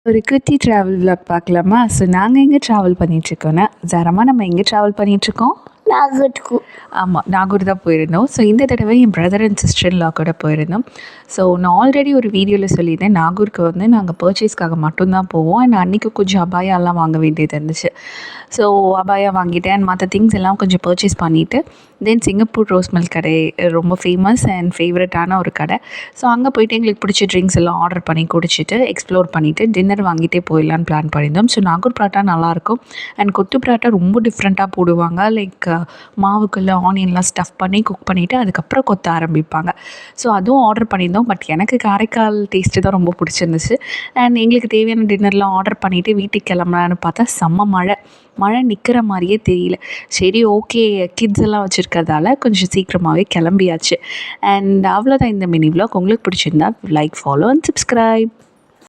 ஒரு குட்டி travel vlog பார்க்கலாமா? ஸோ நாங்கள் எங்கே ட்ராவல் பண்ணிகிட்ருக்கோன்னா, ஜரமா நம்ம எங்கே ட்ராவல் பண்ணிகிட்ருக்கோம்? நாகூருக்கு. ஆமாம், நாகூர் தான் போயிருந்தோம். ஸோ இந்த தடவை என் பிரதர் அண்ட் சிஸ்டர் இன் லா கூட போயிருந்தோம். ஸோ நான் ஆல்ரெடி ஒரு வீடியோவில் சொல்லியிருந்தேன், நாகூருக்கு வந்து நாங்கள் பர்ச்சேஸ்க்காக மட்டும்தான் போவோம். அண்ட் அன்றைக்கி கொஞ்சம் அபாயாலாம் வாங்க வேண்டியது இருந்துச்சு. ஸோ அபாயா வாங்கிட்டேன் அண்ட் மற்ற திங்ஸ் எல்லாம் கொஞ்சம் பர்ச்சேஸ் பண்ணிவிட்டு தென் சிங்கப்பூர் ரோஸ் மில்க் கடை ரொம்ப ஃபேமஸ் அண்ட் ஃபேவரட்டான ஒரு கடை. ஸோ அங்கே போய்ட்டு எங்களுக்கு பிடிச்ச ட்ரிங்க்ஸ் எல்லாம் ஆர்டர் பண்ணி குடிச்சிட்டு எக்ஸ்ப்ளோர் பண்ணிவிட்டு டின்னர் வாங்கிட்டே போயிடலான்னு பிளான் பண்ணியிருந்தோம். ஸோ நாகூர் பரோட்டா நல்லாயிருக்கும் அண்ட் கொத்து பரோட்டா ரொம்ப டிஃப்ரெண்ட்டாக போடுவாங்க. லைக் மாவுக்குள்ளே ஆனியன்லாம் ஸ்டஃப் பண்ணி குக் பண்ணிவிட்டு அதுக்கப்புறம் கொத்த ஆரம்பிப்பாங்க. ஸோ அதுவும் ஆர்டர் பண்ணியிருந்தோம். பட் எனக்கு காரைக்கால் டேஸ்ட்டு தான் ரொம்ப பிடிச்சிருந்துச்சு. அண்ட் எங்களுக்கு தேவையான டின்னர்லாம் ஆர்டர் பண்ணிவிட்டு வீட்டுக்கு கிளம்பலான்னு பார்த்தா செம்ம மழை நிற்கிற மாதிரியே தெரியல. சரி ஓகே, கிட்ஸ் எல்லாம் வச்சுருக்கிறதால கொஞ்சம் சீக்கிரமாகவே கிளம்பியாச்சு. அண்ட் அவ்வளோதான் இந்த மினி vlog. உங்களுக்கு பிடிச்சிருந்தா லைக், ஃபாலோ அண்ட் சப்ஸ்கிரைப்.